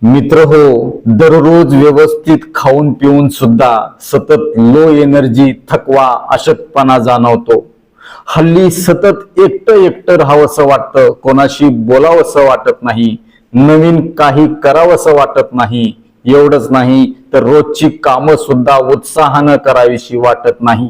मित्र हो, दररोज व्यवस्थित खाऊन पिऊन सुद्धा सतत लो एनर्जी, थकवा, अशक्तपणा जाणवतो. हल्ली सतत एकटं एकटं राहावंसं वाटतं, कोणाशी बोलावंसं वाटत नाही, नवीन काही करावंसं वाटत नाही. एवढंच नाही तर रोजची कामं सुद्धा उत्साहानं करावीशी वाटत नाही.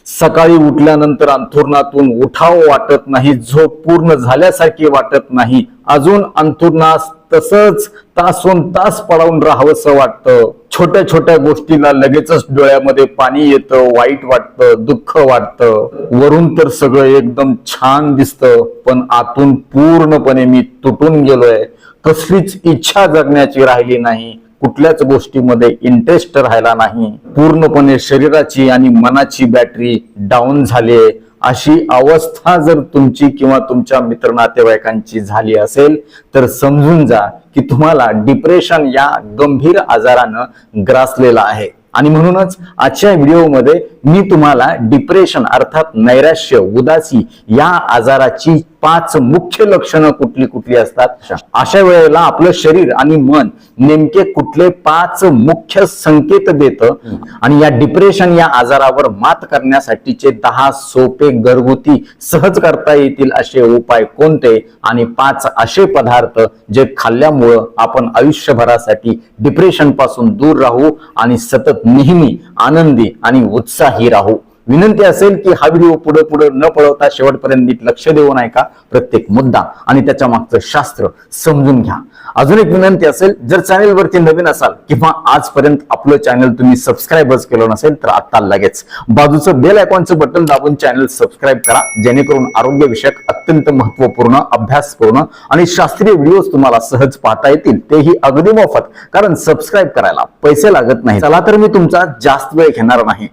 सकाळी उठल्यानंतर अंथरुणातून उठावं वाटत नाही, झोप पूर्ण झाल्यासारखी वाटत नाही, अजून अंथरुणात तसंच तासोन तास पडावून राहावंसं वाटतं. छोट्या छोट्या गोष्टीला लगेचच डोळ्यामध्ये पाणी येतं, वाईट वाटतं, दुःख वाटतं. वरून तर सगळं एकदम छान दिसतं, पण आतून पूर्णपणे मी तुटून गेलोय. कसलीच इच्छा जगण्याची राहिली नाही, कुठल्याच गोष्टीमध्ये इंटरेस्ट राहिला नाही. पूर्णपणे शरीराची आणि मनाची बॅटरी डाऊन झाली. अशी अवस्था जर तुमची किंवा तुमच्या मित्र नातेवाईकांची झाली असेल तर समजून जा की तुम्हाला डिप्रेशन या गंभीर आजारानं ग्रासलेला आहे. आणि म्हणूनच आजच्या व्हिडिओमध्ये मी तुम्हाला डिप्रेशन अर्थात नैराश्य, उदासी या आजाराची 5 मुख्य लक्षणं कुठली कुठली असतात, अशा वेळेला आपलं शरीर आणि मन नेमके कुठले 5 मुख्य संकेत देतं, आणि या डिप्रेशन या आजारावर मात करण्यासाठीचे 10 सोपे, घरगुती, सहज करता येतील असे उपाय कोणते, आणि 5 असे पदार्थ जे खाल्ल्यामुळं आपण आयुष्यभरासाठी डिप्रेशन पासून दूर राहू आणि सतत नेहमी आनंदी आणि उत्साही राहू. विनंती असेल की हा व्हिडिओ पुढे पुढे न पळवता शेवटपर्यंत नीट लक्ष देऊन ऐका. प्रत्येक मुद्दा आणि त्याच्या मागचं शास्त्र समजून घ्या. अजून एक विनंती असेल, जर चॅनलवरती नवीन असाल किंवा आजपर्यंत आपलं चॅनल तुम्ही सबस्क्राईबच केलं नसेल तर आता लगेच बाजूचं बेल आयकॉनचं बटन दाबून चॅनल सबस्क्राईब करा, जेणेकरून आरोग्यविषयक अत्यंत महत्वपूर्ण, अभ्यासपूर्ण आणि शास्त्रीय व्हिडिओज तुम्हाला सहज पाहता येतील, तेही अगदी मोफत, कारण सबस्क्राईब करायला पैसे लागत नाही. चला तर मी तुमचा जास्त वेळ घेणार नाही.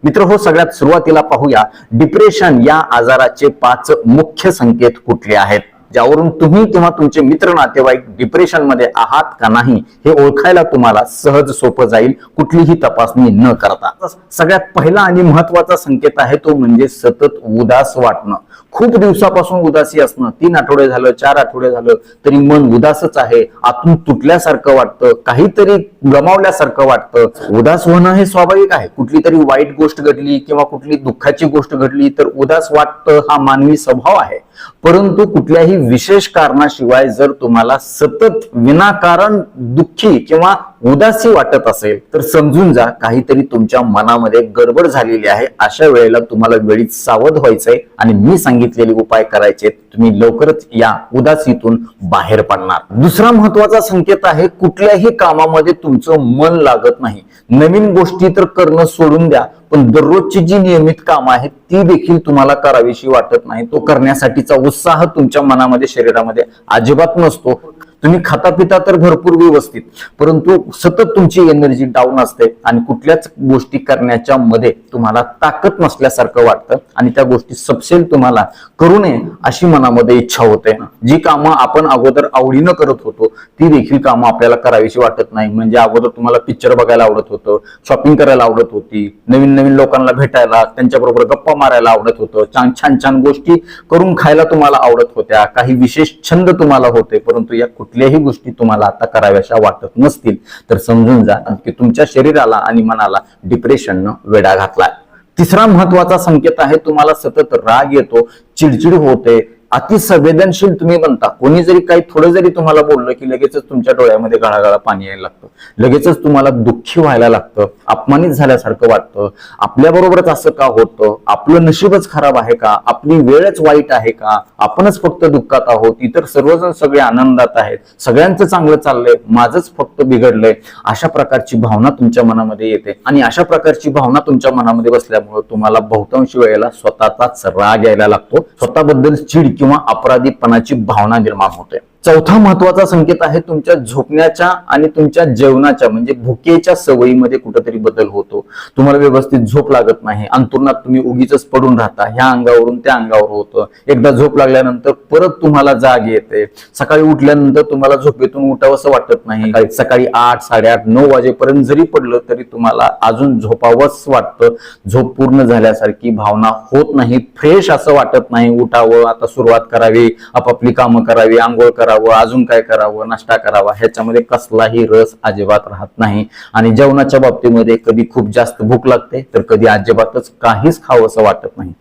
मित्र हो, सगळ्यात सुरुवातीला पाहूया डिप्रेशन या आजाराचे 5 मुख्य संकेत कुठले आहेत, ज्यावरून तुम्ही किंवा तुमचे मित्र नातेवाईक डिप्रेशन मध्ये आहात का नाही हे ओळखायला तुम्हाला सहज सोपं जाईल, कुठलीही तपासणी न करता. सगळ्यात पहिला आणि महत्वाचा संकेत आहे तो म्हणजे सतत उदास वाटणं. खूप दिवसापासून उदासी असणं, 3 आठवडे झालं, 4 आठवडे झालं तरी मन उदासच आहे, आतून तुटल्यासारखं वाटतं, काहीतरी गमावल्यासारखं वाटतं. उदास होणं हे स्वाभाविक आहे. कुठली तरी वाईट गोष्ट घडली किंवा कुठली दुःखाची गोष्ट घडली तर उदास वाटतं, हा मानवी स्वभाव आहे. परंतु कुठल्याही विशेष कारणाशिवाय जर तुम्हाला सतत विनाकारण दुःखी किंवा उदासी वाटत असेल तर समजून जा काहीतरी तुमच्या मनामध्ये गडबड झालेली आहे. अशा वेळेला तुम्हाला वेळीच सावध व्हायचंय आणि मी सांगितलेले उपाय करायचे. तुम्ही लवकरच या उदासीतून बाहेर पडणार. दुसरा महत्वाचा संकेत आहे कुठल्याही कामामध्ये तुमचं मन लागत नाही. नवीन गोष्टी तर करणं सोडून द्या, पण दररोजची जी नियमित कामं आहेत ती देखील तुम्हाला करावीशी वाटत नाही. तो करण्यासाठीचा उत्साह तुमच्या मनामध्ये, शरीरामध्ये अजिबात नसतो. तुम्ही खाता पिता तर भरपूर व्यवस्थित, परंतु सतत तुमची एनर्जी डाऊन असते आणि कुठल्याच गोष्टी करण्याच्या मध्ये तुम्हाला ताकद नसल्यासारखं वाटतं आणि त्या गोष्टी सपशेल तुम्हाला करू नये अशी मनामध्ये इच्छा होते. जी कामं आपण अगोदर आवडीनं करत होतो ती देखील कामं आपल्याला करावीशी वाटत नाही. म्हणजे अगोदर तुम्हाला पिक्चर बघायला आवडत होतं, शॉपिंग करायला आवडत होती, नवीन नवीन लोकांना भेटायला, त्यांच्याबरोबर गप्पा मारायला आवडत होतं, छान छान गोष्टी करून खायला तुम्हाला आवडत होत्या, काही विशेष छंद तुम्हाला होते, परंतु या कुठल्याही गोष्टी तुम्हाला आता कराव्याशा वाटत नसतील तर समजून जा की तुमच्या शरीराला आणि मनाला डिप्रेशननं वेढा घातलाय. तिसरा महत्वाचा संकेत आहे तुम्हाला सतत राग येतो, चिडचिड होते, अतिसंवेदनशील तुम्ही बनता. कोणी जरी काही थोडं जरी तुम्हाला बोललं की लगेचच तुमच्या डोळ्यामध्ये गळागळा पाणी यायला लागतं, लगेचच तुम्हाला दुःखी व्हायला लागतं, अपमानित झाल्यासारखं वाटतं. आपल्या बरोबरच असं का होतं, आपलं नशीबच खराब आहे का, आपली वेळच वाईट आहे का, आपणच फक्त दुःखात आहोत, इतर सर्वजण सगळे आनंदात आहेत, सगळ्यांचं चांगलं चाललंय, माझंच फक्त बिघडलंय, अशा प्रकारची भावना तुमच्या मनामध्ये येते. आणि अशा प्रकारची भावना तुमच्या मनामध्ये बसल्यामुळे तुम्हाला बहुतांश वेळेला स्वतःचाच राग यायला लागतो, स्वतःबद्दल चीड किंवा अपराधीपणाची भावना निर्माण होते. चौथा महत्वाचा संकेत आहे तुमच्या झोपण्याच्या आणि तुमच्या जेवणाच्या म्हणजे भुकेच्या सवयीमध्ये कुठेतरी बदल होतो. तुम्हाला व्यवस्थित झोप लागत नाही, अंथरुणात तुम्ही उगीच पडून राहता, ह्या अंगावरून त्या अंगावर होतं. एकदा झोप लागल्यानंतर परत तुम्हाला जाग येते. सकाळी उठल्यानंतर तुम्हाला झोपेतून उठावंसं वाटत नाही. सकाळी 8, 8:30, 9 वाजेपर्यंत जरी पडलं तरी तुम्हाला अजून झोपावंच वाटतं. झोप पूर्ण झाल्यासारखी भावना होत नाही, फ्रेश असं वाटत नाही. उठावं, आता सुरुवात करावी, आपापली कामं करावी, आंघोळ करावं, अजून काय करावं, नाश्ता करावा, ह्याच्यामध्ये कसलाही रस अजिबात राहत नाही. आणि जेवणाच्या बाबतीमध्ये कधी खूप जास्त भूक लागते तर कधी अजिबातच काहीच खावं असं वाटत नाही.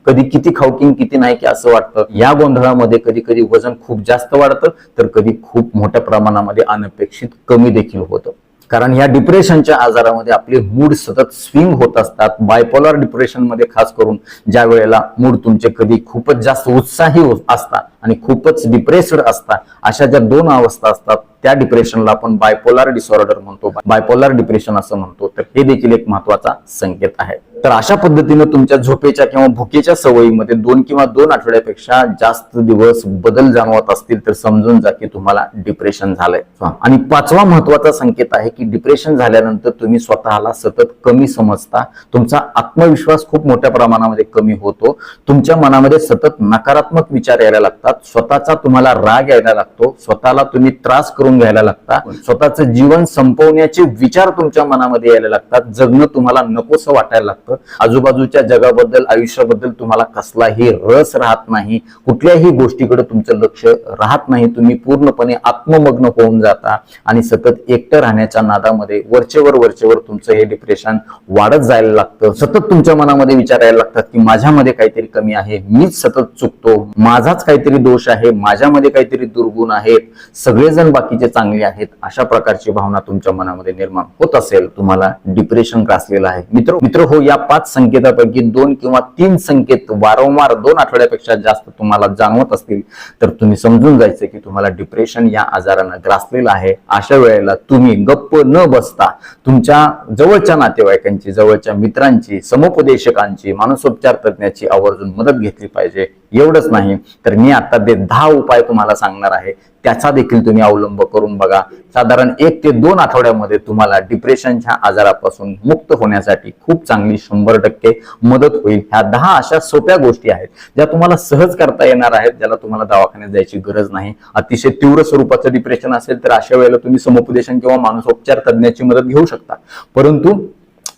कधी किती खाऊ किती नाही की असं वाटतं. या गोंधळामध्ये कधी कधी वजन खूप जास्त वाढतं तर कधी खूप मोठ्या प्रमाणामध्ये अनपेक्षित कमी देखील होतं. कारण या डिप्रेशनच्या आजारामध्ये आपले मूड सतत स्विंग होत असतात. बायपोलर डिप्रेशन मध्ये खास करून ज्या वेळेला मूड तुमचे कधी खूपच जास्त उत्साही असतात आणि खूपच डिप्रेस्ड असतात, अशा ज्या दोन अवस्था असतात त्या डिप्रेशनला आपण बायपोलर डिसऑर्डर म्हणतो, बायपोलर डिप्रेशन असं म्हणतो. तर हे देखील एक महत्वाचा संकेत आहे. तर अशा पद्धतीने तुमच्या झोपेच्या किंवा भुकेच्या सवयीमध्ये 2 किंवा 2 आठवड्यापेक्षा जास्त दिवस बदल जाणवत असतील तर समजून जा की तुम्हाला डिप्रेशन झालंय. आणि पाचवा महत्वाचा संकेत आहे की डिप्रेशन झाल्यानंतर तुम्ही स्वतःला सतत कमी समजता, तुमचा आत्मविश्वास खूप मोठ्या प्रमाणामध्ये कमी होतो, तुमच्या मनामध्ये सतत नकारात्मक विचार यायला लागतात, स्वतःचा तुम्हाला राग यायला लागतो, स्वतःला तुम्ही त्रास करून घ्यायला लागता, स्वतःचं जीवन संपवण्याचे विचार तुमच्या मनामध्ये यायला लागतात, जगणं तुम्हाला नकोसं वाटायला लागतं, आजूबाजूच्या जगाबद्दल, आयुष्याबद्दल तुम्हाला कसलाही रस राहत नाही, कुठल्याही गोष्टीकडे तुमचं लक्ष राहत नाही, तुम्ही पूर्णपणे आत्ममग्न होऊन जाता आणि सतत एकटं राहण्याच्या नादामध्ये वरचेवर तुमचं हे डिप्रेशन वाढत जायला लागतं. सतत तुमच्या मनामध्ये विचार यायला लागतात की माझ्यामध्ये काहीतरी कमी आहे, मीच सतत चुकतो, माझाच काहीतरी दोष आहे, माझ्यामध्ये काहीतरी दुर्गुण आहेत, सगळेजण बाकीचे चांगले आहेत, अशा प्रकारची भावना तुमच्या मनामध्ये निर्माण होत असेल, तुम्हाला डिप्रेशन ग्रासलेलं आहे. मित्र हो, या 5 संकेतापैकी 2 किंवा 3 संकेत वारंवार 2 आठवड्यापेक्षा जास्त तुम्हाला जाणवत असतील तर तुम्ही समजून जायचं की तुम्हाला डिप्रेशन या आजारानं ग्रासलेलं आहे. अशा वेळेला तुम्ही गप्प न बसता तुमच्या जवळच्या नातेवाईकांची, जवळच्या मित्रांची, समुपदेशकांची, मानसोपचार तज्ञाची आवर्जून मदत घेतली पाहिजे. एवढंच नाही तर मी आता ते 10 उपाय तुम्हाला सांगणार आहे, त्याचा देखील तुम्ही अवलंब करून बघा. साधारण 1 ते 2 आठवड्यामध्ये तुम्हाला डिप्रेशनच्या आजारापासून मुक्त होण्यासाठी खूप चांगली 100% मदत होईल. ह्या 10 अशा सोप्या गोष्टी आहेत ज्या तुम्हाला सहज करता येणार आहेत, ज्याला तुम्हाला दवाखान्यात जायची गरज नाही. अतिशय तीव्र स्वरूपाचं डिप्रेशन असेल तर अशा वेळेला तुम्ही समुपदेशन किंवा मानसोपचार तज्ञाची मदत घेऊ शकता. परंतु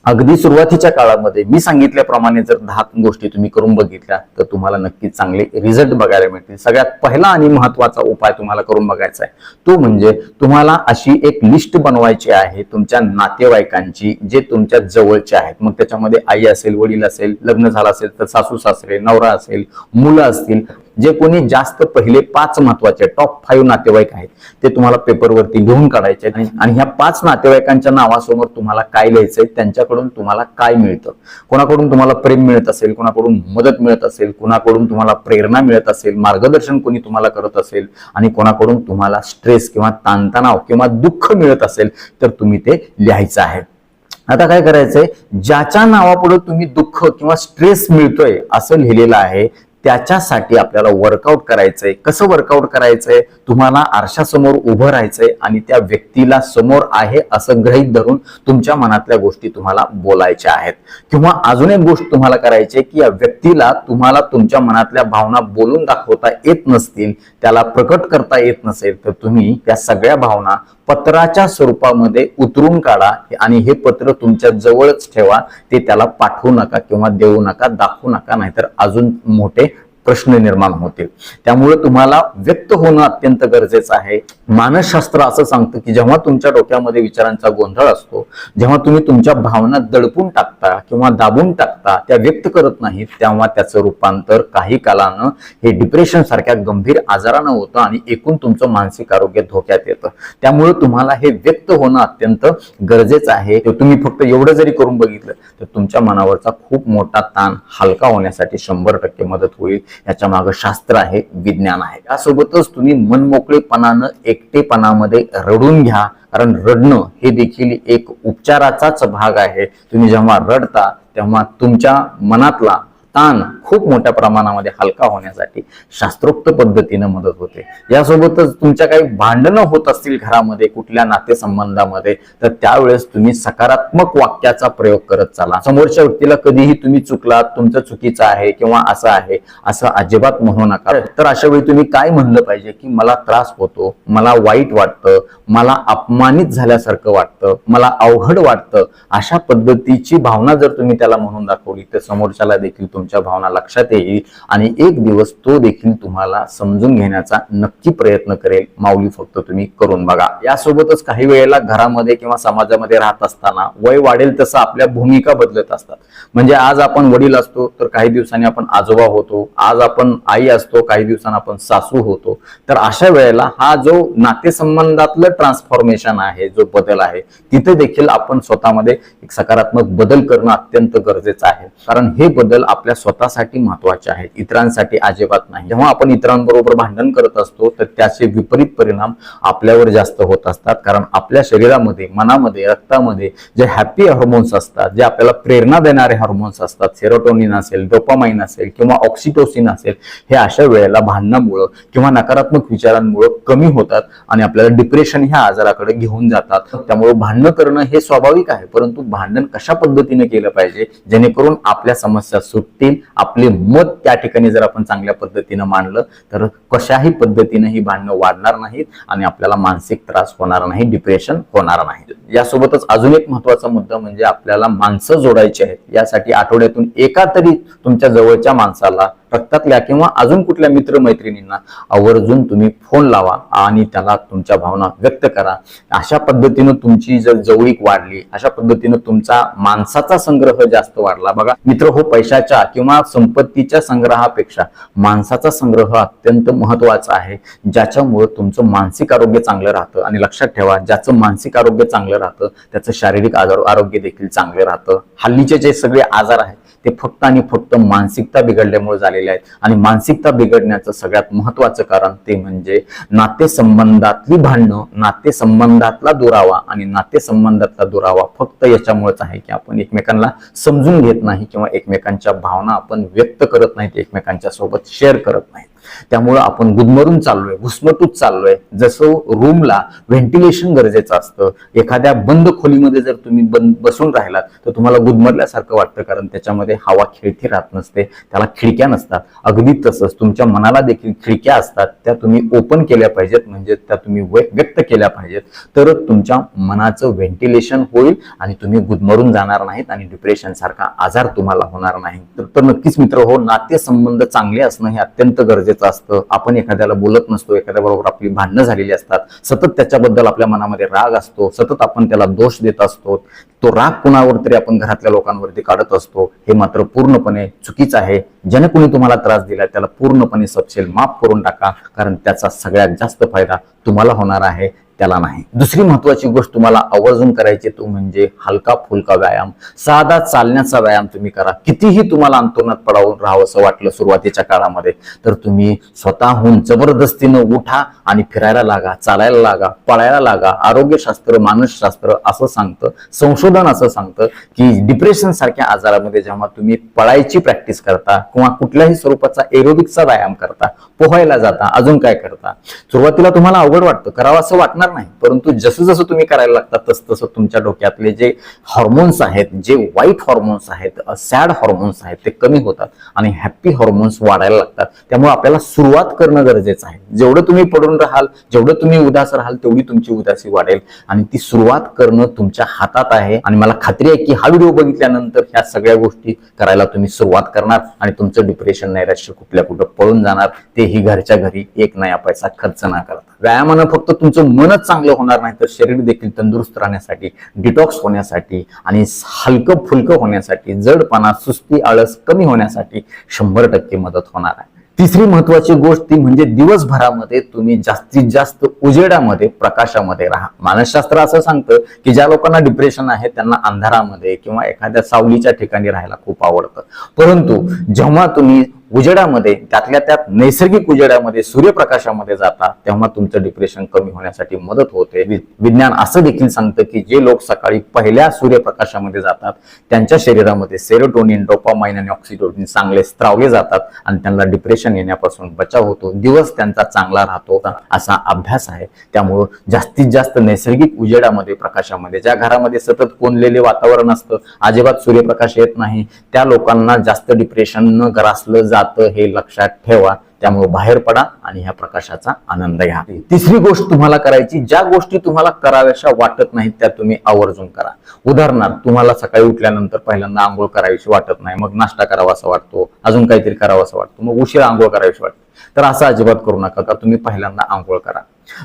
अगदी सुरुवातीच्या काळामध्ये मी सांगितल्याप्रमाणे जर 10 गोष्टी तुम्ही करून बघितल्या तर तुम्हाला नक्कीच चांगले रिझल्ट बघायला मिळतील. सगळ्यात पहिला आणि महत्वाचा उपाय तुम्हाला करून बघायचा आहे तो म्हणजे तुम्हाला अशी एक लिस्ट बनवायची आहे तुमच्या नातेवाईकांची जे तुमच्या जवळचे आहेत. मग त्याच्यामध्ये आई असेल, वडील असेल, लग्न झालं असेल तर सासू सासरे, नवरा असेल, मुलं असतील, जे कोणी जास्त पहिले 5 महत्वाचे टॉप 5 नातेवाईक आहेत ते तुम्हाला पेपरवरती लिहून काढायचे. आणि ह्या 5 नातेवाईकांच्या नावासमोर तुम्हाला काय लिहायचंय, त्यांच्याकडून तुम्हाला काय मिळतं, कोणाकडून तुम्हाला प्रेम मिळत असेल, कोणाकडून मदत मिळत असेल, कोणाकडून तुम्हाला प्रेरणा मिळत असेल, मार्गदर्शन कोणी तुम्हाला करत असेल आणि कोणाकडून तुम्हाला स्ट्रेस किंवा ताणतणाव किंवा दुःख मिळत असेल तर तुम्ही ते लिहायचं आहे. आता काय करायचंय, ज्याच्या नावापुढे तुम्ही दुःख किंवा स्ट्रेस मिळतोय असं लिहिलेलं आहे त्याच्यासाठी आपल्याला वर्कआउट करायचंय. कसं वर्कआउट करायचंय, तुम्हाला आरशासमोर उभं राहायचंय आणि त्या व्यक्तीला समोर आहे असं गृहीत धरून तुमच्या मनातल्या गोष्टी तुम्हाला बोलायच्या आहेत. किंवा अजून एक गोष्ट तुम्हाला करायची की या व्यक्तीला तुम्हाला तुमच्या मनातल्या भावना बोलून दाखवता येत नसतील, त्याला प्रकट करता येत नसेल तर तुम्ही त्या सगळ्या भावना पत्राच्या स्वरूपामध्ये उतरून काढा आणि हे पत्र तुमच्या जवळच ठेवा. ते त्याला पाठवू नका किंवा देऊ नका, दाखवू नका, नाहीतर अजून मोठे प्रश्न निर्माण होतील. त्यामुळे तुम्हाला व्यक्त होणं अत्यंत गरजेचं आहे. मानसशास्त्र असं सांगतं की जेव्हा तुमच्या डोक्यामध्ये विचारांचा गोंधळ असतो, जेव्हा तुम्ही तुमच्या भावना दडपून टाकता किंवा दाबून टाकता, त्या व्यक्त करत नाहीत, तेव्हा त्याचं रूपांतर काही कालानं हे डिप्रेशन सारख्या गंभीर आजारानं होतं आणि एकूण तुमचं मानसिक आरोग्य धोक्यात येतं. त्यामुळे तुम्हाला हे व्यक्त होणं अत्यंत गरजेचं आहे. तुम्ही फक्त एवढं जरी करून बघितलं तर तुमच्या मनावरचा खूप मोठा ताण हलका होण्यासाठी 100% मदत होईल. याच्या मागे शास्त्र आहे, विज्ञान आहे. यासोबतच तुम्ही मनमोकळेपणानं एकटेपणामध्ये रडून घ्या, कारण रडणं हे देखील एक उपचाराचाच भाग आहे. तुम्ही जेव्हा रडता तेव्हा तुमच्या मनातला ताण खूप मोठ्या प्रमाणामध्ये हलका होण्यासाठी शास्त्रोक्त पद्धतीने मदत होते. यासोबतच तुमच्या काही भांडणं होत असतील घरामध्ये कुठल्या नातेसंबंधामध्ये, तर त्यावेळेस तुम्ही सकारात्मक वाक्याचा प्रयोग करत चाला. समोरच्या व्यक्तीला कधीही तुम्ही चुकलात, तुमचं चुकीचं आहे किंवा असं आहे असं अजिबात म्हणू नका. तर अशा वेळी तुम्ही काय म्हणलं पाहिजे की मला त्रास होतो, मला वाईट वाटतं, मला अपमानित झाल्यासारखं वाटतं, मला अवघड वाटतं, अशा पद्धतीची भावना जर तुम्ही त्याला म्हणून दाखवली तर समोरच्याला देखील तुमच्या भावना लक्षात येईल आणि एक दिवस तो देखील तुम्हाला समजून घेण्याचा नक्की प्रयत्न करेल. माऊली फक्त तुम्ही करून बघा. यासोबतच काही वेळेला घरामध्ये किंवा समाजामध्ये राहत असताना वय वाढेल तसं आपल्या भूमिका बदलत असतात. म्हणजे आज आपण वडील असतो तर काही दिवसांनी आपण आजोबा होतो, आज आपण आई असतो काही दिवसांनी आपण सासू होतो. तर अशा वेळेला हा जो नातेसंबंधातलं ट्रान्सफॉर्मेशन आहे, जो बदल आहे, तिथे देखील आपण स्वतःमध्ये एक सकारात्मक बदल करणं अत्यंत गरजेचं आहे. कारण हे बदल आपल्या स्वतःसाठी महत्वाचे आहेत, इतरांसाठी अजिबात नाही. जेव्हा आपण इतरांबरोबर भांडण करत असतो तर त्याचे विपरीत परिणाम आपल्यावर जास्त होत असतात. कारण आपल्या शरीरामध्ये, मनामध्ये, रक्तामध्ये जे हॅपी हार्मोन्स असतात, जे आपल्याला प्रेरणा देणारे हार्मोन्स असतात, सेरोटोनिन असेल, डोपामाइन असेल किंवा ऑक्सिटोसिन असेल, हे अशा वेळेला भांडणामुळे किंवा नकारात्मक विचारांमुळे कमी होतात आणि आपल्याला डिप्रेशन ह्या आजाराकडे घेऊन जातात. त्यामुळे भांडण करणं हे स्वाभाविक आहे, परंतु भांडण कशा पद्धतीने केलं पाहिजे जेणेकरून आपल्या समस्या सुटतील, आपले मत त्या ठिकाणी जर आपण चांगल्या पद्धतीनं मांडलं तर कशाही पद्धतीने ही भांडणं वाढणार नाहीत आणि आपल्याला मानसिक त्रास होणार नाही, डिप्रेशन होणार नाही. यासोबतच अजून एक महत्वाचा मुद्दा म्हणजे आपल्याला माणसं जोडायची आहेत. यासाठी आठवड्यातून एका तरी तुमच्या जवळच्या माणसाला, रक्तातल्या किंवा अजून कुठल्या मित्रमैत्रिणींना आवर्जून तुम्ही फोन लावा आणि त्याला तुमच्या भावना व्यक्त करा. अशा पद्धतीनं तुमची जर जवळीक वाढली, अशा पद्धतीनं तुमचा माणसाचा संग्रह जास्त वाढला. बघा मित्र हो, पैशाच्या किंवा संपत्तीच्या संग्रहापेक्षा माणसाचा संग्रह अत्यंत महत्वाचा आहे, ज्याच्यामुळे तुमचं मानसिक आरोग्य चांगलं राहतं. आणि लक्षात ठेवा, ज्याचं मानसिक आरोग्य चांगलं राहतं त्याचं शारीरिक आरोग्य देखील चांगलं राहतं. हल्लीचे जे सगळे आजार आहेत ते फक्त आणि फक्त मानसिकता बिघडल्यामुळे झालेले आहेत आणि मानसिकता बिघडण्याचं सगळ्यात महत्वाचं कारण ते म्हणजे नातेसंबंधातली भांडणं, नातेसंबंधातला दुरावा. आणि नातेसंबंधातला दुरावा फक्त याच्यामुळेच आहे की आपण एकमेकांना समजून घेत नाही किंवा एकमेकांच्या भावना आपण व्यक्त करत नाहीत, एकमेकांच्या सोबत शेअर करत नाहीत. त्यामुळे आपण गुदमरून चाललोय, घुसमटूच चाललोय. जसं रूमला व्हेंटिलेशन गरजेचं असतं, एखाद्या बंद खोलीमध्ये जर तुम्ही बसून राहिलात तर तुम्हाला गुदमरल्यासारखं वाटतं, कारण त्याच्यामध्ये हवा खेळती राहत नसते, त्याला खिडक्या नसतात. अगदी तसंच तुमच्या मनाला देखील खिडक्या असतात, त्या तुम्ही ओपन केल्या पाहिजेत, म्हणजे त्या तुम्ही व्यक्त केल्या पाहिजेत, तरच तुमच्या मनाचं व्हेंटिलेशन होईल आणि तुम्ही गुदमरून जाणार नाहीत आणि डिप्रेशन सारखा आजार तुम्हाला होणार नाही. तर नक्कीच मित्र हो, नातेसंबंध चांगले असणं हे अत्यंत गरजेचं असतं. आपण एखाद्याला बोलत नसतो, एखाद्या बरोबर आपली भांडणं झालेली असतात, सतत त्याच्याबद्दल आपल्या मनामध्ये राग असतो, सतत आपण त्याला दोष देत असतो, तो राग कुणावर तरी आपण घरातल्या लोकांवरती काढत असतो. हे मात्र पूर्णपणे चुकीचं आहे. ज्याने कोणी तुम्हाला त्रास दिला त्याला पूर्णपणे सपशेल माफ करून टाका, कारण त्याचा सगळ्यात जास्त फायदा तुम्हाला होणार आहे, त्याला नाही. दुसरी महत्वाची गोष्ट तुम्हाला आवर्जून करायची तो म्हणजे हलका फुलका व्यायाम, साधा चालण्याचा व्यायाम तुम्ही करा. कितीही तुम्हाला अंतर्नात पडावून राहावंसं वाटलं सुरुवातीच्या काळामध्ये तर तुम्ही स्वतःहून जबरदस्तीनं उठा आणि फिरायला लागा, चालायला लागा, पळायला लागा. आरोग्यशास्त्र, मानसशास्त्र असं सांगतं, संशोधन असं सांगतं की डिप्रेशन सारख्या आजारामध्ये जेव्हा तुम्ही पळायची प्रॅक्टिस करता किंवा कुठल्याही स्वरूपाचा एरोबिक्सचा व्यायाम करता, पोहायला जाता, अजून काय करता, सुरुवातीला तुम्हाला अवघड वाटतं, करावं असं वाटणार नाही, परंतु जसं जसं तुम्ही करायला लागता तसं तसं तुमच्या डोक्यातले जे हॉर्मोन्स आहेत, जे वाईट हॉर्मोन्स आहेत, सॅड हॉर्मोन्स आहेत, ते कमी होतात आणि हॅपी हॉर्मोन्स वाढायला लागतात. त्यामुळे आपल्याला सुरुवात करणं गरजेचं आहे. जेवढं तुम्ही पडून राहाल, जेवढं तुम्ही उदास राहाल, तेवढी तुमची उदासी वाढेल आणि ती सुरुवात करणं तुमच्या हातात आहे. आणि मला खात्री आहे की हा व्हिडिओ बघितल्यानंतर ह्या सगळ्या गोष्टी करायला तुम्ही सुरुवात करणार आणि तुमचं डिप्रेशन, नैराश्य कुठल्या कुठं पळून जाणार, तेही घरच्या घरी एक नया पैसा खर्च न करता. व्यायामानं फक्त तुमचं मनच चांगलं होणार नाही तर शरीर देखील तंदुरुस्त राहण्यासाठी, डिटॉक्स होण्यासाठी आणि हलकं फुलकं होण्यासाठी, जडपणा, सुस्ती, आळस कमी होण्यासाठी 100% मदत होणार आहे. तिसरी महत्वाची गोष्ट ती म्हणजे दिवसभरामध्ये तुम्ही जास्तीत जास्त उजेडामध्ये, प्रकाशामध्ये राहा. मानसशास्त्र असं सांगतं की ज्या लोकांना डिप्रेशन आहे त्यांना अंधारामध्ये किंवा एखाद्या सावलीच्या ठिकाणी राहायला खूप आवडतं, परंतु जेव्हा तुम्ही उजेडामध्ये, त्यातल्या त्यात नैसर्गिक उजेडामध्ये, सूर्यप्रकाशामध्ये जाता, तेव्हा तुमचं डिप्रेशन कमी होण्यासाठी मदत होते. विज्ञान असं देखील सांगतं की जे लोक सकाळी पहिल्या सूर्यप्रकाशामध्ये जातात त्यांच्या शरीरामध्ये सेरोटोनिन, डोपामाइन आणि ऑक्सिटोसिन चांगले स्त्रावले जातात आणि त्यांना डिप्रेशन येण्यापासून बचाव होतो. दिवस त्यांचा चांगला राहतो असा अभ्यास आहे. त्यामुळं जास्तीत जास्त नैसर्गिक उजेडामध्ये, प्रकाशामध्ये, ज्या घरामध्ये सतत कोंडलेले वातावरण असतं, अजिबात सूर्यप्रकाश येत नाही, त्या लोकांना जास्त डिप्रेशन न ग्रासलं जातं हे लक्षात ठेवा. त्यामुळे बाहेर पडा आणि ह्या प्रकाशाचा आनंद घ्या. तिसरी गोष्ट तुम्हाला करायची, ज्या गोष्टी तुम्हाला कराव्याशा वाटत नाहीत त्या तुम्ही आवर्जून करा. उदाहरणार्थ, तुम्हाला सकाळी उठल्यानंतर पहिल्यांदा आंघोळ करावीशी वाटत नाही, मग नाश्ता करावा असा वाटतो, अजून काहीतरी करावं असं वाटतं, मग उशिरा आंघोळ करावीशी वाटते. तर असं अजिबात करू नका. का तुम्ही पहिल्यांदा आंघोळ करा.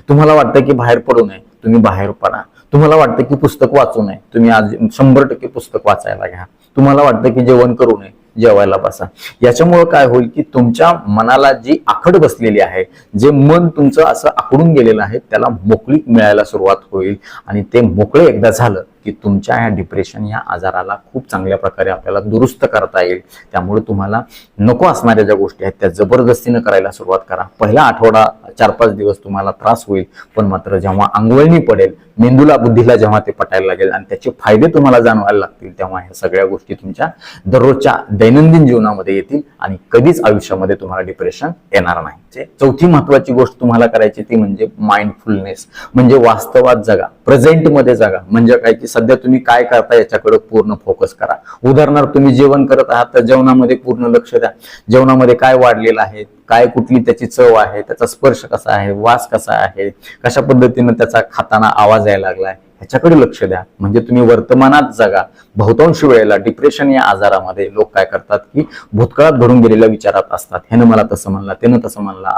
तुम्हाला वाटतं की बाहेर पडू नये, तुम्ही बाहेर पडा. तुम्हाला वाटतं की पुस्तक वाचू नये, तुम्ही आज 100% पुस्तक वाचायला घ्या. तुम्हाला वाटतं की जेवण करू नये, जेवायला बसा. याच्यामुळे काय होईल की तुमच्या मनाला जी आखड बसलेली आहे, जे मन तुमचं असं आखडून गेलेलं आहे, त्याला मोकळीक मिळायला सुरुवात होईल आणि ते मोकळे एकदा झालं की तुमच्या या डिप्रेशन या आजाराला खूप चांगल्या प्रकारे आपल्याला दुरुस्त करता येईल. त्यामुळे तुम्हाला नको असणाऱ्या ज्या गोष्टी आहेत त्या जबरदस्तीनं करायला सुरुवात करा. पहिला आठवडा 4-5 दिवस तुम्हाला त्रास होईल, पण मात्र जेव्हा अंगवळणी पडेल, मेंदूला, बुद्धीला जेव्हा ते पटायला लागेल आणि त्याचे फायदे तुम्हाला जाणवायला लागतील, तेव्हा ह्या सगळ्या गोष्टी तुमच्या दररोजच्या दैनंदिन जीवनामध्ये येतील आणि कधीच आयुष्यामध्ये तुम्हाला डिप्रेशन येणार नाही. चौथी महत्वाची गोष्ट तुम्हाला करायची ती म्हणजे माइंडफुलनेस, म्हणजे वास्तवात जगा, प्रेझेंट मध्ये जगा. म्हणजे काय की सध्या तुम्ही काय करता याच्याकडे पूर्ण फोकस करा. उदाहरणार्थ, तुम्ही जेवण करत आहात तर जेवणामध्ये पूर्ण लक्ष द्या. जेवणामध्ये काय वाढलेलं आहे, काय कुठली त्याची चव आहे, त्याचा स्पर्श कसा आहे, वास कसा आहे, कशा पद्धतीने त्याचा खाताना आवाज यायला लागलाय, ह्याच्याकडे लक्ष द्या. म्हणजे तुम्ही वर्तमानात जगा. बहुतांश वेळेला डिप्रेशन या आजारामध्ये लोक काय करतात की भूतकाळात घडून गेलेल्या विचारात असतात. ह्यानं मला तसं म्हणला, त्यानं तसं म्हणला,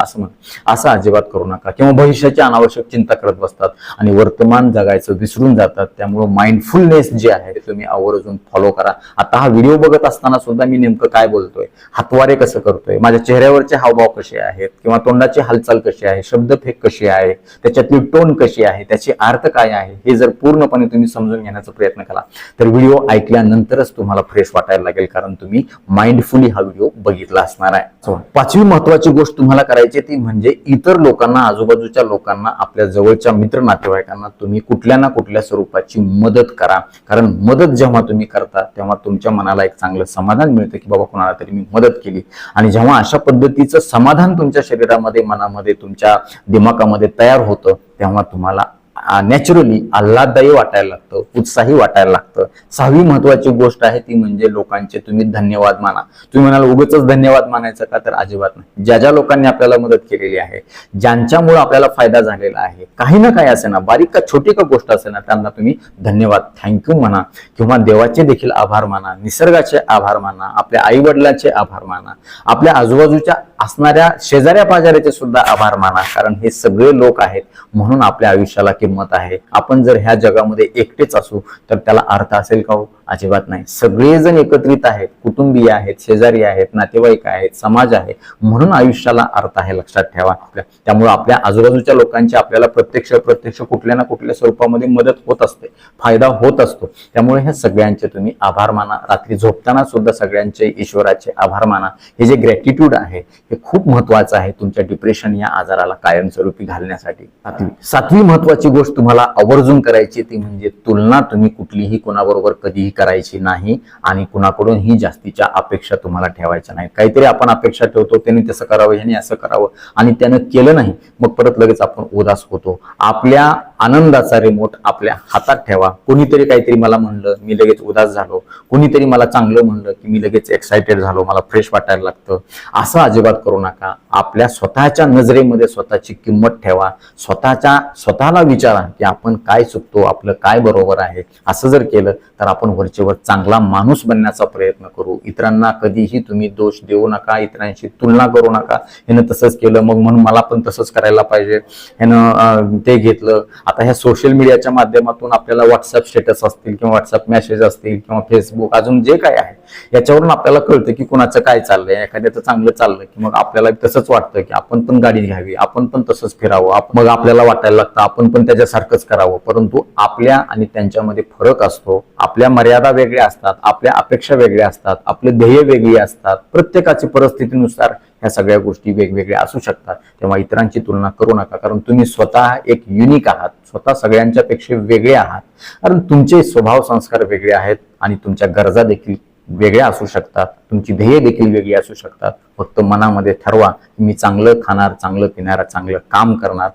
असं अजिबात करू नका. किंवा भविष्याची अनावश्यक चिंता करत बसतात आणि वर्तमान जगायचं विसरून जातात. त्यामुळे माइंडफुलनेस जे आहे ते तुम्ही आवर्जून फॉलो करा. आता हा व्हिडिओ बघत असताना सुद्धा मी नेमकं काय बोलतोय, हातवारे कसं करतोय, माझ्या चेहऱ्यावरचे हावभाव कसे आहेत, किंवा तोंडाची हालचाल कशी आहे, शब्दफेक कशी आहे, त्याच्यातली टोन कशी आहे, त्याचे अर्थ काय आहे, हे जर पूर्णपणे तुम्ही समजून घेण्याचा प्रयत्न केला तर व्हिडिओ ऐकल्यानंतरच तुम्हाला फ्रेश वाटायला लागेल, कारण तुम्ही माइंडफुली हा व्हिडिओ बघितला असणार आहे. पाचवी महत्वाची गोष्ट तुम्हाला करायची ती म्हणजे इतर लोकांना, आजूबाजूच्या लोकांना, आपल्या जवळच्या मित्र नातेवाईकांना तुम्ही कुठल्या ना कुठल्या स्वरूपाची मदत करा. कारण मदत जेव्हा तुम्ही करता तेव्हा तुमच्या मनाला एक चांगलं समाधान मिळतं की बाबा कोणाला तरी मी मदत केली. आणि जेव्हा अशा पद्धतीचं समाधान तुमच्या शरीरामध्ये, मनामध्ये, तुमच्या दिमागामध्ये तयार होतं तेव्हा तुम्हाला नॅचरली आल्हाददायी वाटायला लागतं, उत्साही वाटायला लागतं. सहावी महत्वाची गोष्ट आहे ती म्हणजे लोकांचे तुम्ही धन्यवाद माना. तुम्ही म्हणाल उगाचच धन्यवाद मानायचं का, तर अजिबात नाही. ज्या ज्या लोकांनी आपल्याला मदत केलेली आहे, ज्यांच्यामुळे आपल्याला फायदा झालेला आहे, काही ना काही असे ना, बारीक का छोटी का गोष्ट असे ना, त्यांना तुम्ही धन्यवाद, थँक्यू म्हणा. किंवा देवाचे देखील आभार माना, निसर्गाचे आभार माना, आपल्या आई वडिलांचे आभार माना, आपल्या आजूबाजूच्या असणाऱ्या शेजाऱ्या पाजाऱ्याचे सुद्धा आभार माना. कारण हे सगळे लोक आहेत म्हणून आपल्या आयुष्याला किंमत आहे. आपण जर ह्या जगामध्ये एकटेच असू तर त्याला अर्थ असेल का हो? अजिबात नाही. सगळेजण एकत्रित आहेत, कुटुंबीय आहेत, शेजारी आहेत, नातेवाईक आहेत, समाज आहे, म्हणून आयुष्याला अर्थ आहे, लक्षात ठेवा. त्यामुळे आपल्या आजूबाजूच्या लोकांची आपल्याला प्रत्यक्ष कुठल्या ना कुठल्या स्वरूपामध्ये मदत होत असते, फायदा होत असतो. त्यामुळे ह्या सगळ्यांचे तुम्ही आभार माना. रात्री झोपताना सुद्धा सगळ्यांचे, ईश्वराचे आभार माना. हे जे ग्रॅटिट्यूड आहे हे खूप महत्वाचं आहे तुमच्या डिप्रेशन या आजाराला कायमस्वरूपी घालण्यासाठी. सातवी महत्वाची गोष्ट तुम्हाला आवर्जून करायची ती म्हणजे तुलना तुम्ही कुठलीही कोणाबरोबर कधीही करायची नाही आणि कुणाकडून ही जास्तीच्या अपेक्षा तुम्हाला ठेवायच्या नाही. काहीतरी आपण अपेक्षा ठेवतो, त्यांनी तसं करावं, ह्याने असं करावं, आणि त्यानं केलं नाही, मग परत लगेच आपण उदास होतो. आपल्या आनंदाचा रिमोट आपल्या हातात ठेवा. कोणीतरी काहीतरी मला म्हणलं, मी लगेच उदास झालो. कोणीतरी मला चांगलं म्हणलं की मी लगेच एक्साइटेड झालो, मला फ्रेश वाटायला लागतं. असं अजिबात करू नका. आपल्या स्वतःच्या नजरेमध्ये स्वतःची किंमत ठेवा. स्वतःला विचारा की आपण काय चुकतो, आपलं काय बरोबर आहे. असं जर केलं तर आपण वरचेवर चांगला माणूस बनण्याचा प्रयत्न करू. इतरांना कधीही तुम्ही दोष देऊ नका, इतरांशी तुलना करू नका. ह्यानं तसंच केलं मग म्हणून मला पण तसंच करायला पाहिजे, ह्यानं ते घेतलं. आता ह्या सोशल मीडियाच्या माध्यमातून आपल्याला व्हॉट्सअप स्टेटस असतील किंवा व्हॉट्सअप मेसेज असतील किंवा फेसबुक, अजून जे काय आहे याच्यावरून आपल्याला कळतं की कुणाचं काय चाललंय. एखाद्याचं चांगलं चाललं की मग आपल्याला तसंच वाटतं की आपण पण गाडी घ्यावी, आपण पण तसंच फिरावं. मग आपल्याला वाटायला लागतं आपण पण त्याच्यासारखंच करावं. परंतु आपल्या आणि त्यांच्यामध्ये फरक असतो. आपल्या मर्यादा वेगळ्या असतात, आपल्या अपेक्षा वेगळ्या असतात, आपले ध्येय वेगळी असतात. प्रत्येकाची परिस्थितीनुसार ह्या सगळ्या गोष्टी वेगवेगळ्या असू शकतात. तेव्हा इतरांची तुलना करू नका, कारण तुम्ही स्वतः एक युनिक आहात, स्वतः सगळ्यांच्या पेक्षा वेगळे आहात. कारण तुमचे स्वभाव संस्कार वेगळे आहेत आणि तुमच्या गरजा देखील वेगळ्या असू शकतात, तुमची ध्येय देखील वेगळी असू शकतात. फक्त मनामध्ये ठरवा की मी चांगलं खाणार, चांगलं पिणार, चांगलं काम करणार,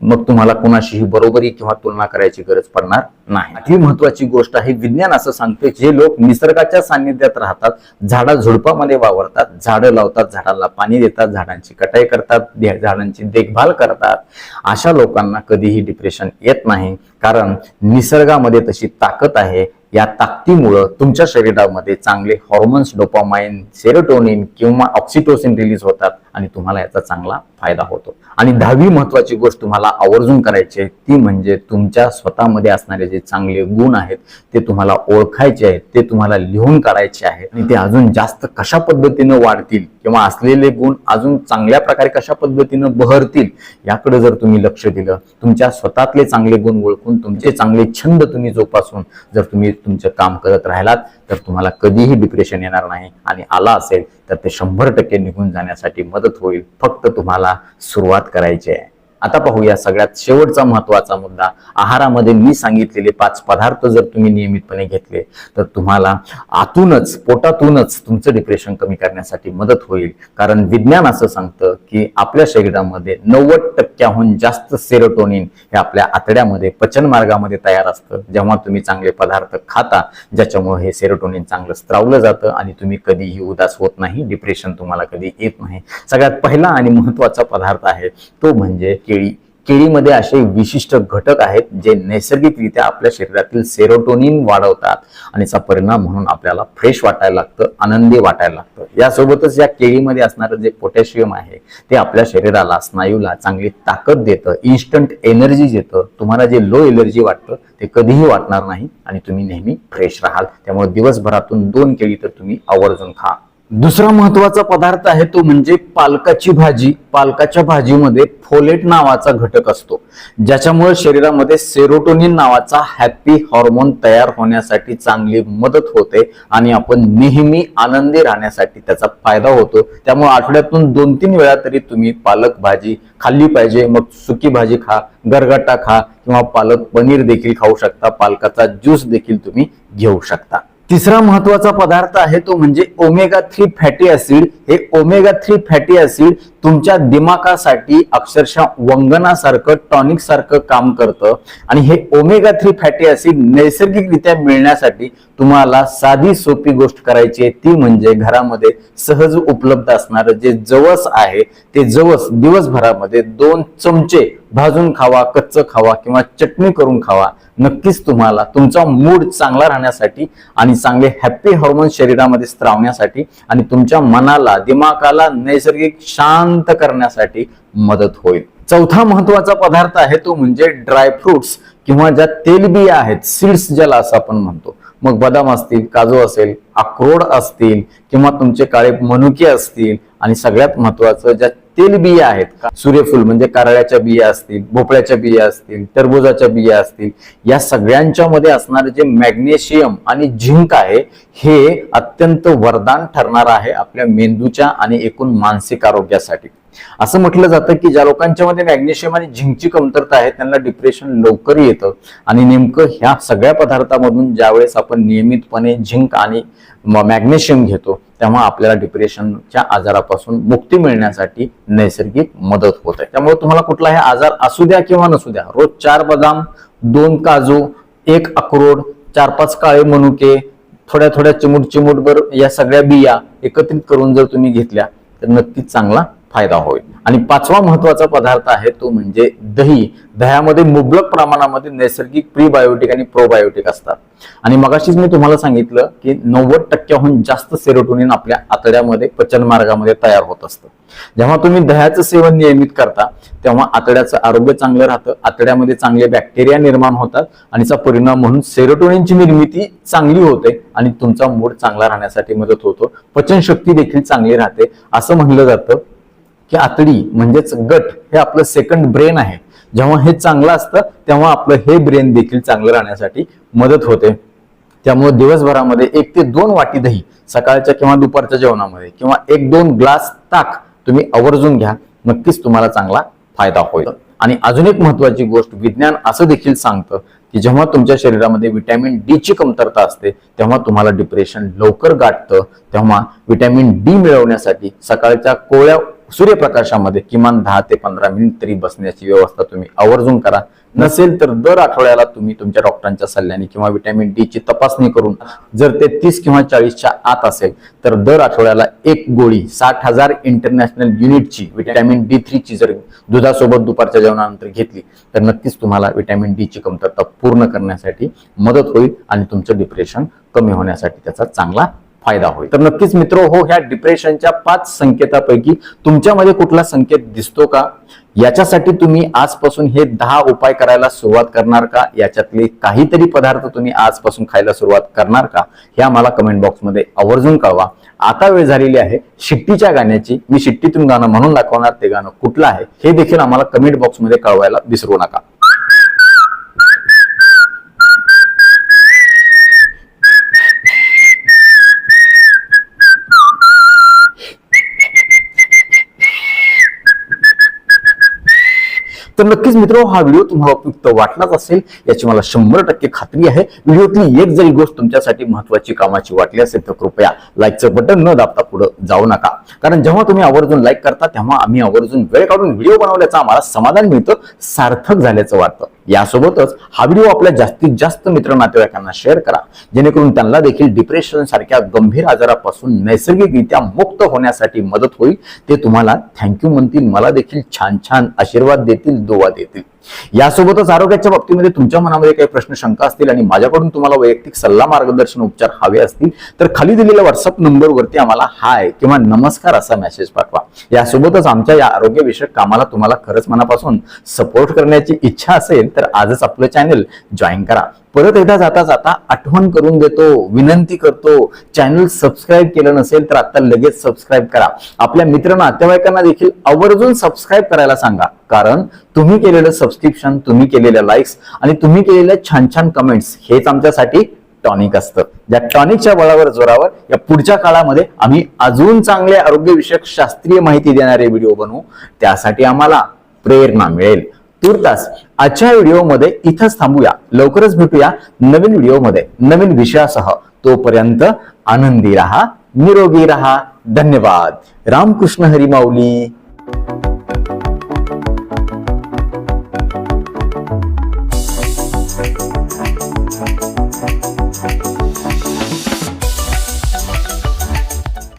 मग तुम्हाला कोणाशीही बरोबरी किंवा तुलना करायची गरज पडणार नाही. ही महत्वाची गोष्ट आहे. विज्ञान असं सांगते, जे लोक निसर्गाच्या सानिध्यात राहतात, झाडा झुडपामध्ये वावरतात, झाडं लावतात, झाडाला पाणी देतात, झाडांची कटाई करतात, झाडांची देखभाल करतात, अशा लोकांना कधीही डिप्रेशन येत नाही. कारण निसर्गामध्ये तशी ताकद आहे. या ताकदीमुळे तुमच्या शरीरामध्ये चांगले हॉर्मोन्स, डोपामाइन, सेरोटोनिन किंवा ऑक्सिटोसिन रिलीज होतात आणि तुम्हाला याचा चांगला फायदा होतो. आणि 10वी महत्वाची गोष्ट तुम्हाला आवर्जून करायची आहे, ती म्हणजे तुमच्या स्वतःमध्ये असणारे जे चांगले गुण आहेत ते तुम्हाला ओळखायचे आहेत, ते तुम्हाला लिहून काढायचे आहेत. आणि ते अजून जास्त कशा पद्धतीने वाढतील किंवा असलेले गुण अजून चांगल्या प्रकारे कशा पद्धतीने बहरतील याकडे जर तुम्ही लक्ष दिलं, तुमच्या स्वतःतले चांगले गुण ओळखून तुमचे चांगले छंद तुम्ही जोपासून जर तुम्ही तुमचं काम करत राहिलात तर तुम्हाला कधीही डिप्रेशन येणार नाही. आणि आला असेल तर ते 100% निघून जाण्यासाठी मदत होईल. फक्त तुम्हाला सुरुवात करायची आहे. आता पाहूया सगळ्यात शेवटचा महत्वाचा मुद्दा. आहारामध्ये मी सांगितलेले 5 पदार्थ जर तुम्ही नियमितपणे घेतले तर तुम्हाला आतूनच, पोटातूनच तुमचं डिप्रेशन कमी करण्यासाठी मदत होईल. कारण विज्ञान असं सांगतं की आपल्या शरीरामध्ये 90% जास्त सेरोटोनिन हे आपल्या आतड्यामध्ये, पचन मार्गामध्ये तयार असतं. जेव्हा तुम्ही चांगले पदार्थ खाता, ज्याच्यामुळे हे सेरोटोनिन चांगलं स्त्रावलं जातं आणि तुम्ही कधीही उदास होत नाही, डिप्रेशन तुम्हाला कधी येत नाही. सगळ्यात पहिला आणि महत्वाचा पदार्थ आहे तो म्हणजे केळी. केळीमध्ये असे विशिष्ट घटक आहेत जे नैसर्गिकरित्या आपल्या शरीरातील सेरोटोनिन वाढवतात आणि याचा परिणाम म्हणून आपल्याला फ्रेश वाटायला लागतं, आनंदी वाटायला लागतं. यासोबतच या केळीमध्ये असणारं जे पोटॅशियम आहे ते आपल्या शरीराला, स्नायूला चांगली ताकद देतं, इन्स्टंट एनर्जी देतं. तुम्हाला जे लो एनर्जी वाटतं ते कधीही वाटणार नाही आणि तुम्ही नेहमी फ्रेश राहाल. त्यामुळे दिवसभरातून 2 केळी तर तुम्ही आवर्जून खा. दुसरा महत्वाचा पदार्थ आहे तो म्हणजे पालकाची भाजी. पालकाच्या भाजीमध्ये फोलेट नावाचा घटक असतो, ज्याच्यामुळे शरीरामध्ये सेरोटोनिन नावाचा हॅपी हॉर्मोन तयार होण्यासाठी चांगली मदत होते आणि आपण नेहमी आनंदी राहण्यासाठी त्याचा फायदा होतो. त्यामुळे आठवड्यातून 2-3 वेळा तरी तुम्ही पालक भाजी खाल्ली पाहिजे. मग सुकी भाजी खा, गरगटा खा किंवा पालक पनीर देखील खाऊ शकता, पालकाचा ज्यूस देखील तुम्ही घेऊ शकता. तिसरा महत्वाचा पदार्थ आहे तो म्हणजे ओमेगा 3 फॅटी ऍसिड. हे ओमेगा 3 फॅटी ऍसिड तुमच्या दिमागासाठी अक्षरशः वंगनासारखं, टॉनिक सारखं काम करतं. आणि हे ओमेगा 3 फॅटी ऍसिड नैसर्गिकरित्या मिळण्यासाठी तुम्हाला साधी सोपी गोष्ट करायची आहे, ती म्हणजे घरामध्ये सहज उपलब्ध असणारं जे जवस आहे ते जवस दिवसभरामध्ये 2 चमचे भाजून खावा, कच्चं खावा किंवा चटणी करून खावा. नक्कीच तुम्हाला तुमचा मूड चांगला राहण्यासाठी आणि चांगले हॅपी हॉर्मोन शरीरामध्ये स्त्रावण्यासाठी आणि तुमच्या मनाला, दिमागाला नैसर्गिक शांत करण्यासाठी मदत होईल. चौथा महत्वाचा पदार्थ आहे तो म्हणजे ड्रायफ्रुट्स किंवा ज्या तेलबिया आहेत, सीड्स ज्याला असं आपण म्हणतो. मग बदाम असतील, काजू असेल, अक्रोड असतील किंवा तुमचे काळे मनुके असतील आणि सगळ्यात महत्वाचं ज्या तेलबिया आहेत, सूर्यफूल म्हणजे कारळ्याच्या बिया असतील, भोपळ्याच्या बिया असतील, टरबुजाच्या बिया असतील, या सगळ्यांच्या मध्ये असणारे जे मॅग्नेशियम आणि झिंक आहे हे अत्यंत वरदान ठरणार आहे आपल्या मेंदूच्या आणि एकूण मानसिक आरोग्यासाठी. असं म्हटलं जातं की ज्या लोकांच्या मध्ये मॅग्नेशियम आणि झिंकची कमतरता आहे त्यांना डिप्रेशन लवकर येतं. आणि नेमकं ह्या सगळ्या पदार्थामधून ज्यावेळेस आपण नियमितपणे झिंक आणि मॅग्नेशियम घेतो तेव्हा आपल्याला डिप्रेशनच्या आजारापासून मुक्ती मिळण्यासाठी नैसर्गिक मदत होते. त्यामुळे तुम्हाला कुठलाही आजार असू द्या किंवा नसू द्या, रोज 4 बदाम, 2 काजू, 1 अक्रोड, 4-5 काळे मनुके, थोड्या चिमूटभर या सगळ्या बिया एकत्रित करून जर तुम्ही घेतल्या तर नक्कीच चांगला फायदा होईल. आणि 5वा महत्वाचा पदार्थ आहे तो म्हणजे दही. दह्यामध्ये मुबलक प्रमाणामध्ये नैसर्गिक प्रीबायोटिक आणि प्रोबायोटिक असतात. आणि मगाशीच मी तुम्हाला सांगितलं की 90%हून जास्त सेरोटोनिन आपल्या आतड्यामध्ये, पचन मार्गामध्ये तयार होत असतं. जेव्हा तुम्ही दह्याचं सेवन नियमित करता तेव्हा आतड्याचं आरोग्य चांगलं राहतं, आतड्यामध्ये चांगले बॅक्टेरिया निर्माण होतात आणि त्याचा परिणाम म्हणून सेरोटोनिनची निर्मिती चांगली होते आणि तुमचा मूड चांगला राहण्यासाठी मदत होतो. पचनशक्ती देखील चांगली राहते. असं म्हणलं जातं की आतडी म्हणजेच गट हे आपलं सेकंड ब्रेन आहे. जेव्हा हे चांगलं असतं तेव्हा आपलं हे ब्रेन देखील चांगलं राहण्यासाठी मदत होते. त्यामुळे दिवसभरामध्ये 1 ते 2 वाटी दही सकाळच्या किंवा दुपारच्या जेवणामध्ये किंवा 1-2 ग्लास ताक तुम्ही आवर्जून घ्या. नक्कीच तुम्हाला चांगला फायदा होईल. आणि अजून एक महत्वाची गोष्ट, विज्ञान असं देखील सांगतं की जेव्हा तुमच्या शरीरामध्ये व्हिटॅमिन डी ची कमतरता असते तेव्हा तुम्हाला डिप्रेशन लवकर गाठतं. तेव्हा व्हिटॅमिन डी मिळवण्यासाठी सकाळच्या कोवळ्या सूर्यप्रकाशामध्ये किमान 10 ते 15 मिनिट तरी बसण्याची व्यवस्था तुम्ही आवर्जून करा. नसेल तर दर आठवड्याला तुम्ही तुमच्या डॉक्टरांच्या सल्ल्याने किंवा व्हिटॅमिन डी ची तपासणी करून, जर ते 30 किंवा 40च्या आत असेल तर दर आठवड्याला 1 गोळी 60,000 इंटरनॅशनल युनिटची व्हिटॅमिन D3 ची जर दुधासोबत दुपारच्या जेवणानंतर घेतली तर नक्कीच तुम्हाला व्हिटॅमिन डी ची कमतरता पूर्ण करण्यासाठी मदत होईल आणि तुमचं डिप्रेशन कमी होण्यासाठी त्याचा चांगला फायदा होईल. तर नक्कीच मित्र हो, ह्या डिप्रेशनच्या 5 संकेतापैकी तुमच्यामध्ये कुठला संकेत दिसतो का? याच्यासाठी तुम्ही आजपासून हे 10 उपाय करायला सुरुवात करणार का? याच्यातले काहीतरी पदार्थ तुम्ही आजपासून खायला सुरुवात करणार का? हे आम्हाला कमेंट बॉक्समध्ये आवर्जून कळवा. आता वेळ झालेली आहे शिट्टीच्या गाण्याची. मी शिट्टीतून गाणं म्हणून दाखवणार, ते गाणं कुठलं आहे हे देखील आम्हाला कमेंट बॉक्समध्ये कळवायला विसरू नका. तर नक्कीच मित्र, हा व्हिडिओ तुम्हाला उपयुक्त वाटलाच असेल याची मला 100% खात्री आहे. व्हिडिओतली एक जरी गोष्ट तुमच्यासाठी महत्वाची कामाची वाटली असेल तर कृपया लाईकचं बटन न दाबता पुढे जाऊ नका. कारण जेव्हा तुम्ही आवर्जून लाईक करता तेव्हा आम्ही आवर्जून वेळ काढून व्हिडिओ बनवल्याचं आम्हाला समाधान मिळतं, सार्थक झाल्याचं वाटतं. यासोबतच हा व्हिडिओ आपल्या जास्तीत जास्त मित्र नातेवाईकांना शेअर करा, जेणेकरून त्यांना देखील डिप्रेशन सारख्या गंभीर आजारापासून नैसर्गिकरित्या मुक्त होण्यासाठी मदत होईल. ते तुम्हाला थँक्यू म्हणतील, मला देखील छान छान आशीर्वाद देतील, दुवा देतील. यासोबतच आरोग्याच्या बाबतीमध्ये तुमच्या मनामध्ये काही प्रश्न शंका असतील आणि माझ्याकडून तुम्हाला वैयक्तिक सल्ला मार्गदर्शन उपचार हवे असतील तर खाली दिलेल्या व्हॉट्सअप नंबरवरती आम्हाला हाय किंवा नमस्कार असा मेसेज पाठवा. यासोबतच आमच्या या आरोग्यविषयक कामाला तुम्हाला खरंच मनापासून सपोर्ट करण्याची इच्छा असेल तर आजच आपलं चॅनल जॉईन करा. परत एकदा जाता जाता आठवण करून देतो, विनंती करतो, चॅनल सबस्क्राईब केलं नसेल तर आता लगेच सबस्क्राईब करा. आपल्या मित्र नातेवाईकांना देखील आवर्जून सबस्क्राईब करायला सांगा. कारण तुम्ही केलेलं सबस्क्रिप्शन, तुम्ही केलेल्या लाईक्स आणि तुम्ही केलेल्या छान छान कमेंट्स हेच आमच्यासाठी टॉनिक असतं. ज्या टॉनिकच्या बळावर जोरावर या पुढच्या काळामध्ये आम्ही अजून चांगले आरोग्यविषयक शास्त्रीय माहिती देणारे व्हिडिओ बनवू, त्यासाठी आम्हाला प्रेरणा मिळेल. तुर्तास आजच्या व्हिडिओमध्ये इथंच थांबूया. लवकरच भेटूया नवीन व्हिडिओमध्ये नवीन विषयासह. तोपर्यंत आनंदी राहा, निरोगी राहा. धन्यवाद. रामकृष्ण हरी माऊली.